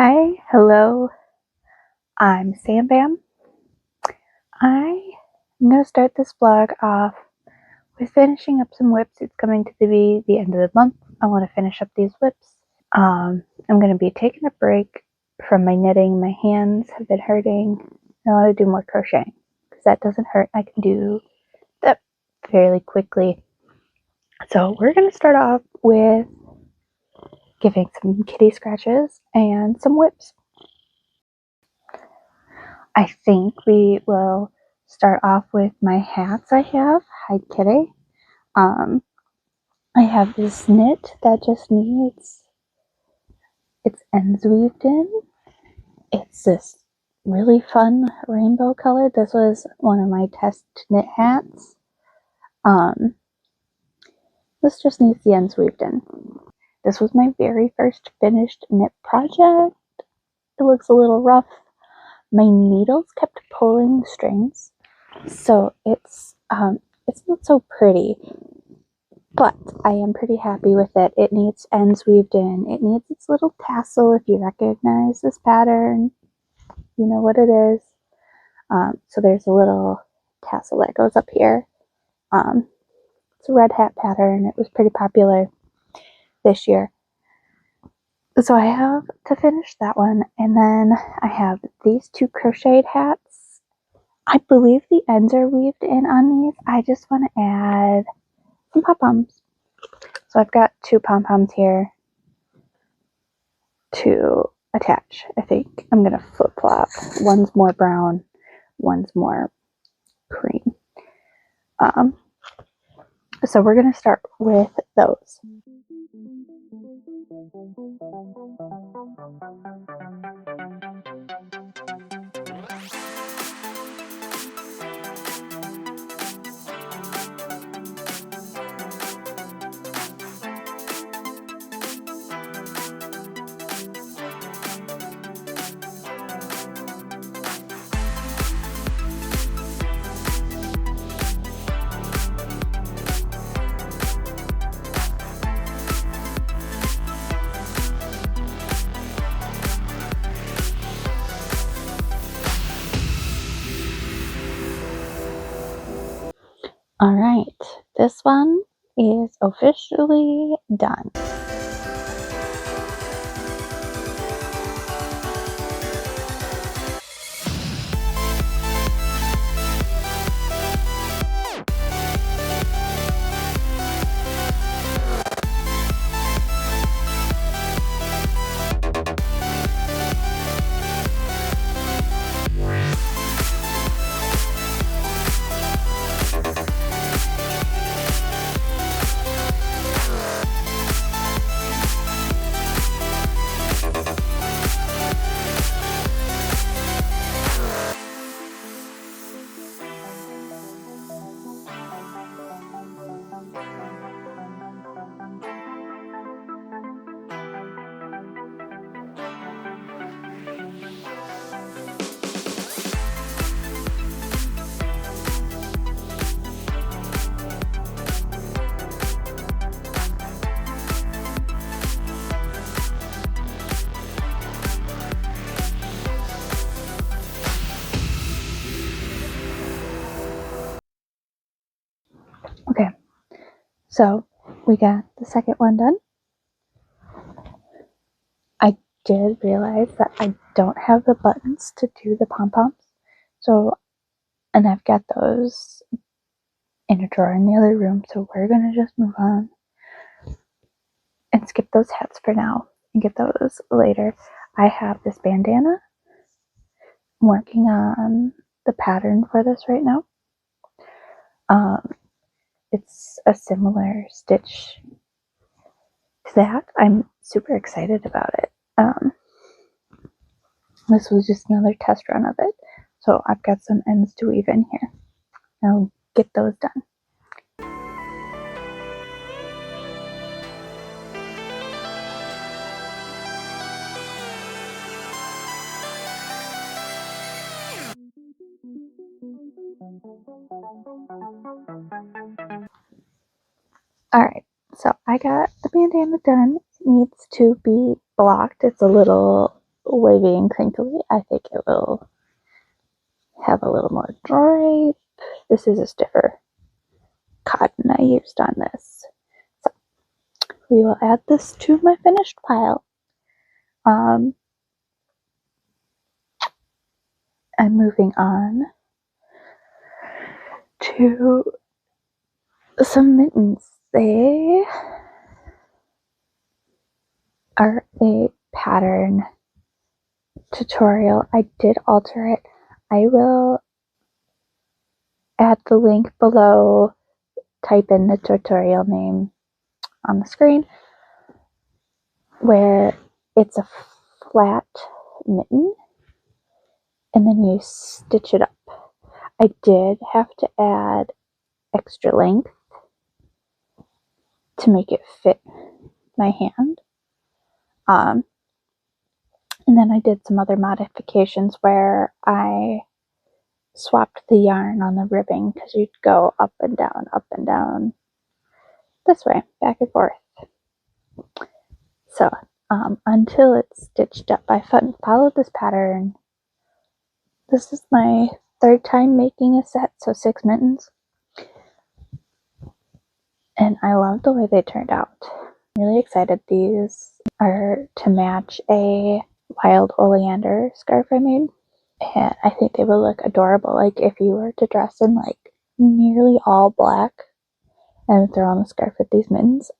Hi, hello, I'm Samm Bamm. I'm going to start this vlog off with finishing up some whips. It's coming to be the end of the month. I want to finish up these whips. I'm going to be taking a break from my knitting. My hands have been hurting. I want to do more crocheting because that doesn't hurt. I can do that fairly quickly. So we're going to start off with giving some kitty scratches and some whips. I think we will start off with my hats I have. Hi, Kitty. I have this knit that just needs its ends weaved in. It's this really fun rainbow color. This was one of my test knit hats. This just needs the ends weaved in. This was my very first finished knit project. It looks a little rough. My needles kept pulling strings, so it's not so pretty, but I am pretty happy with it. It needs ends weaved in. It needs its little tassel. If you recognize this pattern, you know what it is. So there's a little tassel that goes up here. It's a red hat pattern. It was pretty popular this year. So I have to finish that one, and then I have these two crocheted hats. I believe the ends are weaved in on these. I just want to add some pom-poms. So I've got two pom-poms here to attach. I think I'm going to flip-flop. One's more brown, one's more cream. So we're going to start with those. All right, this one is officially done. Okay, so we got the second one done. I did realize that I don't have the buttons to do the pom-poms, and I've got those in a drawer in the other room, so we're gonna just move on and skip those hats for now and get those later. I have this bandana. I'm working on the pattern for this right now. It's a similar stitch to that. I'm super excited about it. This was just another test run of it, so I've got some ends to weave in here. I'll get those done. Alright, so I got the bandana done. It needs to be blocked. It's a little wavy and crinkly. I think it will have a little more drape. This is a stiffer cotton I used on this. So we will add this to my finished pile. I'm moving on to some mittens. They are a pattern tutorial. I did alter it. I will add the link below. Type in the tutorial name on the screen, where it's a flat mitten and then you stitch it up. I did have to add extra length to make it fit my hand. And then I did some other modifications where I swapped the yarn on the ribbing, because you'd go up and down this way, back and forth. So until it's stitched up, I followed this pattern. This is my third time making a set, so 6 mittens. And I love the way they turned out. I'm really excited. These are to match a wild oleander scarf I made. And I think they will look adorable. Like if you were to dress in like nearly all black and throw on the scarf with these mittens,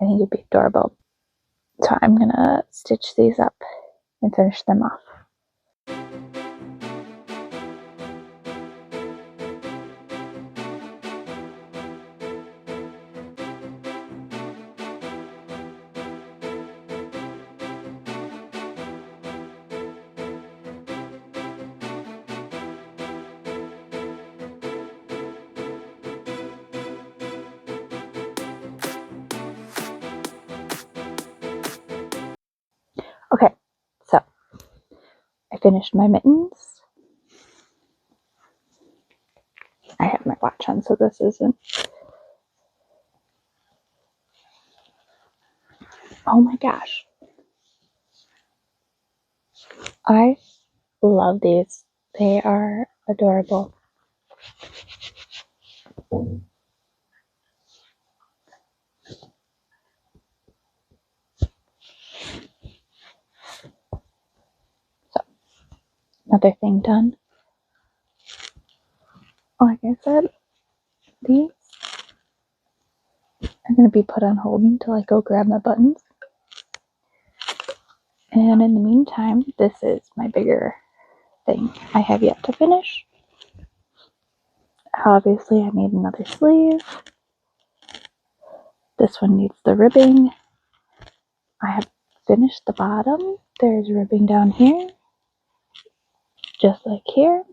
I think it'd be adorable. So I'm gonna stitch these up and finish them off. Okay, so I finished my mittens. I have my watch on, so this isn't. Oh my gosh. I love these. They are adorable. So, another thing done. Like I said, these are going to be put on hold until I go grab my buttons. And in the meantime, this is my bigger thing I have yet to finish. Obviously, I need another sleeve. This one needs the ribbing. I have finished the bottom. There's ribbing down here, just like here.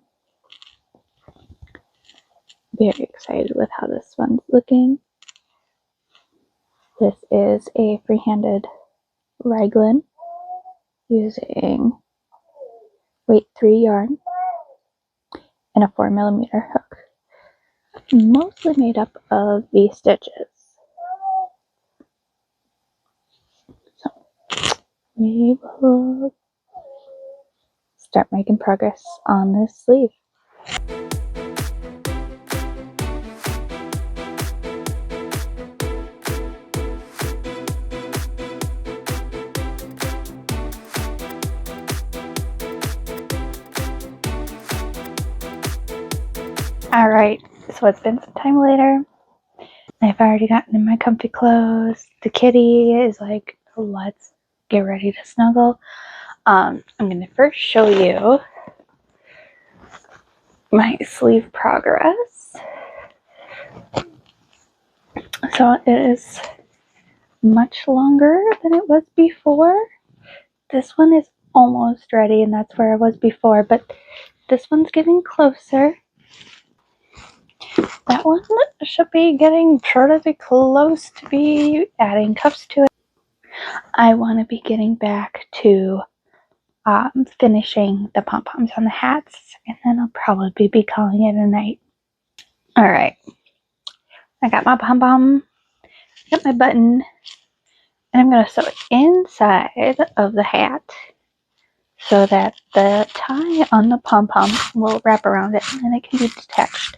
Very excited with how this one's looking. This is a free-handed raglan using weight 3 yarn and a 4mm hook. Mostly made up of V-stitches. So we will start making progress on this sleeve. Alright, so it's been some time later. I've already gotten in my comfy clothes. The kitty is like, let's get ready to snuggle. I'm going to first show you my sleeve progress. So it is much longer than it was before. This one is almost ready, and that's where I was before, but this one's getting closer. That one should be getting pretty close to be adding cuffs to it. I want to be getting back to finishing the pom-poms on the hats, and then I'll probably be calling it a night. Alright, I got my pom-pom, got my button, and I'm going to sew it inside of the hat so that the tie on the pom-pom will wrap around it and it can be detached.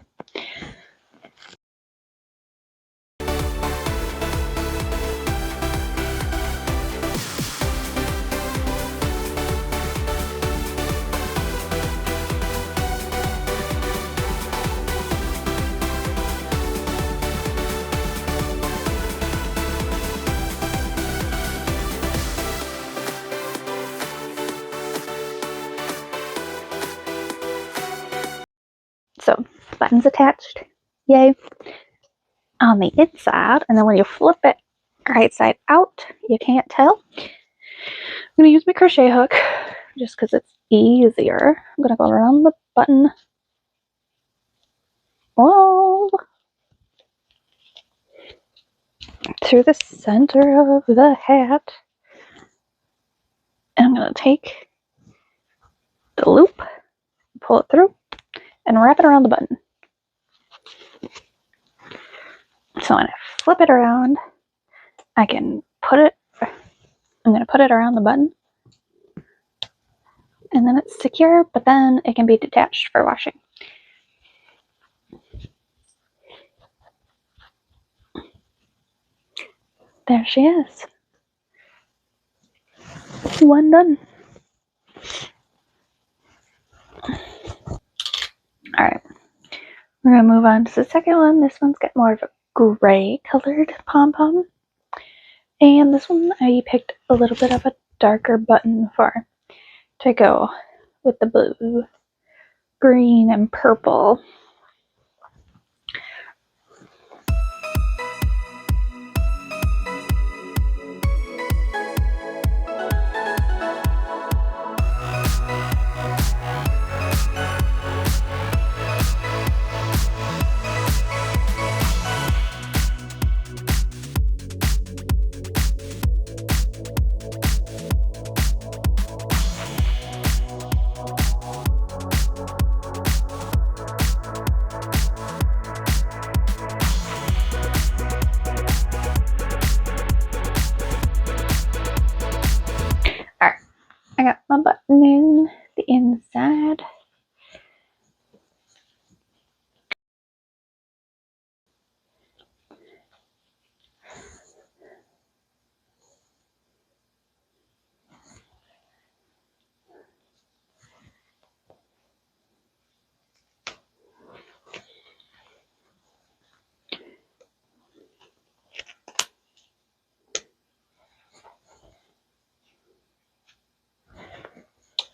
So, button's attached. Yay! On the inside, and then when you flip it right side out, you can't tell. I'm going to use my crochet hook just because it's easier. I'm going to go around the button. Whoa! Through the center of the hat. And I'm going to take the loop, pull it through, and wrap it around the button. So when I flip it around, I can put it, I'm going to put it around the button, and then it's secure, but then it can be detached for washing. There she is. One done. Alright, we're going to move on to the second one. This one's got more of a gray colored pom-pom. And this one I picked a little bit of a darker button for to go with the blue, green, and purple. Alright, I got my button in the inside.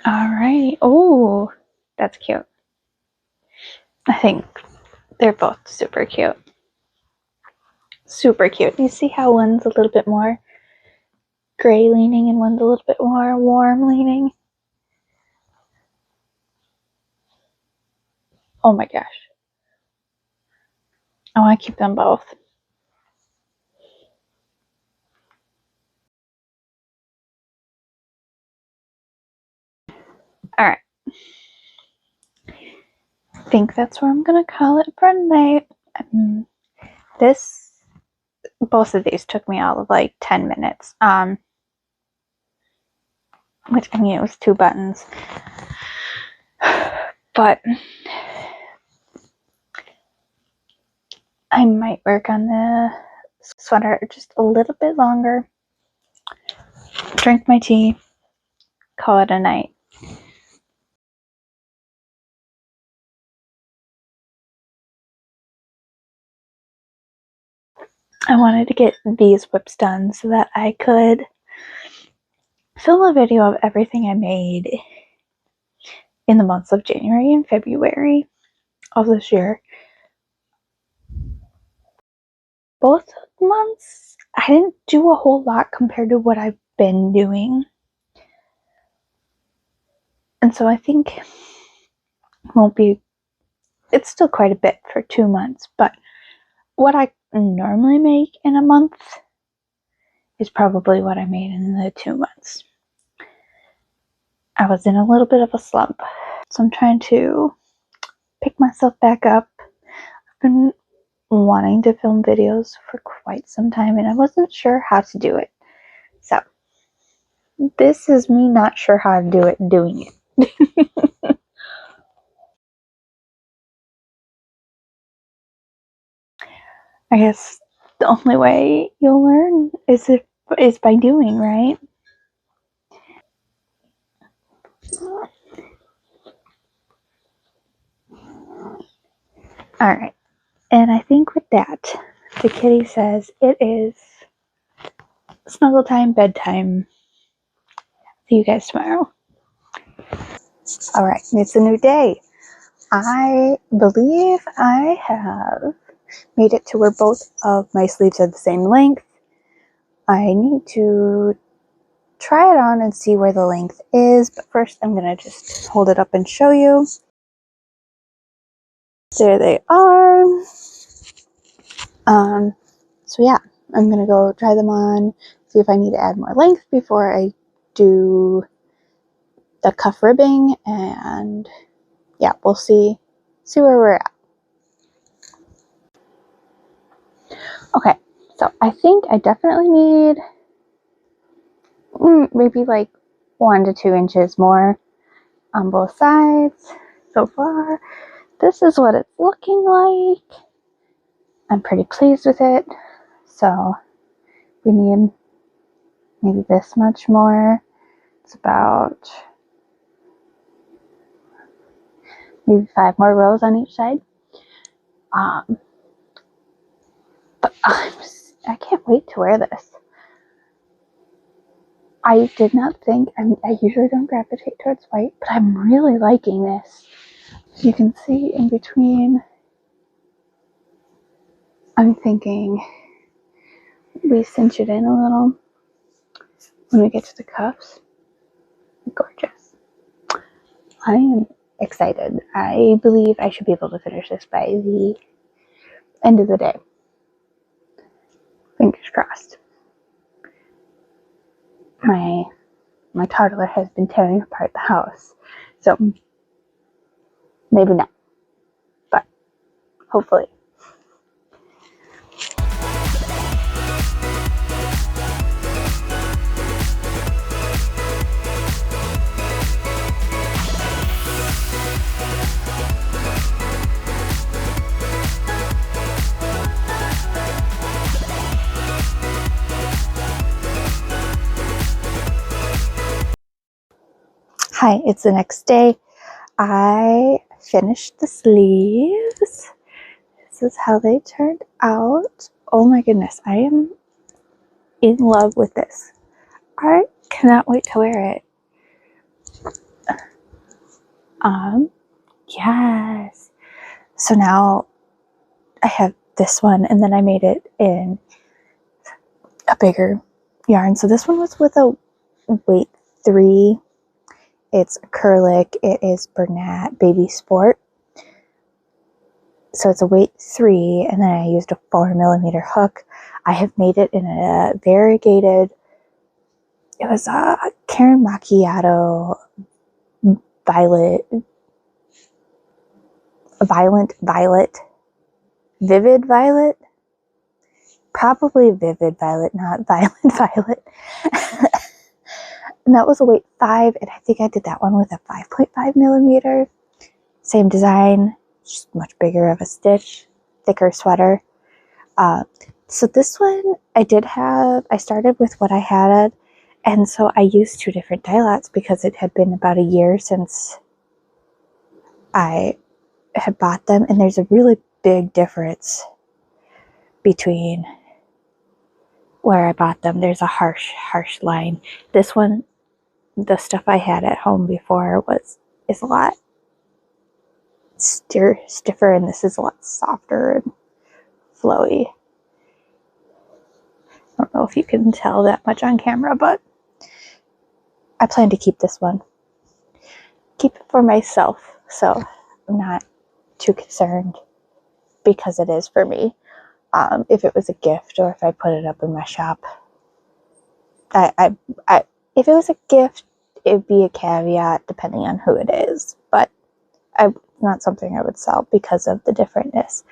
Alright, oh, that's cute. I think they're both super cute. Super cute. You see how one's a little bit more gray leaning and one's a little bit more warm leaning? Oh my gosh. I want to keep them both. Alright. I think that's where I'm going to call it for tonight. Both of these took me all of like 10 minutes. Which, I mean, it was 2 buttons. But I might work on the sweater just a little bit longer. Drink my tea. Call it a night. I wanted to get these whips done so that I could film a video of everything I made in the months of January and February of this year. Both months, I didn't do a whole lot compared to what I've been doing. And so I think it's still quite a bit for 2 months, but what I normally make in a month is probably what I made in the 2 months. I was in a little bit of a slump, so I'm trying to pick myself back up. I've been wanting to film videos for quite some time and I wasn't sure how to do it. So This is me not sure how to do it and doing it. I guess the only way you'll learn is by doing, right? Alright, and I think with that, the kitty says it is snuggle time, bedtime. See you guys tomorrow. Alright, it's a new day. I believe I have made it to where both of my sleeves are the same length. I need to try it on and see where the length is, but first I'm going to just hold it up and show you. There they are. So yeah, I'm going to go try them on, see if I need to add more length before I do the cuff ribbing, and yeah, we'll see where we're at. Okay, so I think I definitely need maybe like 1 to 2 inches more on both sides. So far, this is what it's looking like. I'm pretty pleased with it. So we need maybe this much more. It's about maybe 5 more rows on each side. But I can't wait to wear this. I did not think, I usually don't gravitate towards white, but I'm really liking this. You can see in between, I'm thinking we cinch it in a little when we get to the cuffs. Gorgeous. I am excited. I believe I should be able to finish this by the end of the day. Fingers crossed. My toddler has been tearing apart the house, so maybe not, but hopefully. Hi, it's the next day. I finished the sleeves. This is how they turned out. Oh my goodness, I am in love with this. I cannot wait to wear it. Yes. So now I have this one, and then I made it in a bigger yarn. So this one was with a weight 3. It's acrylic. It is Bernat Baby Sport. So it's a weight 3, and then I used a 4mm hook. I have made it in a variegated, it was a Karen Macchiato violent violet, vivid violet, probably vivid violet, not violent violet. And that was a weight 5, and I think I did that one with a 5.5mm. Same design, just much bigger of a stitch, thicker sweater. So this one I started with what I had, and so I used 2 different dye lots because it had been about a year since I had bought them, and there's a really big difference between where I bought them. There's a harsh line. This one, the stuff I had at home before is a lot stiffer, and this is a lot softer and flowy. I don't know if you can tell that much on camera, but I plan to keep this one. Keep it for myself, so I'm not too concerned because it is for me. If it was a gift or if I put it up in my shop, if it was a gift, it'd be a caveat depending on who it is, but not something I would sell because of the differentness.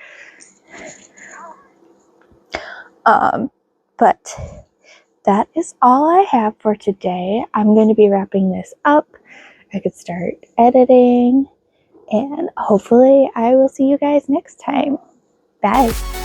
But that is all I have for today. I'm going to be wrapping this up. I could start editing, and hopefully I will see you guys next time. Bye.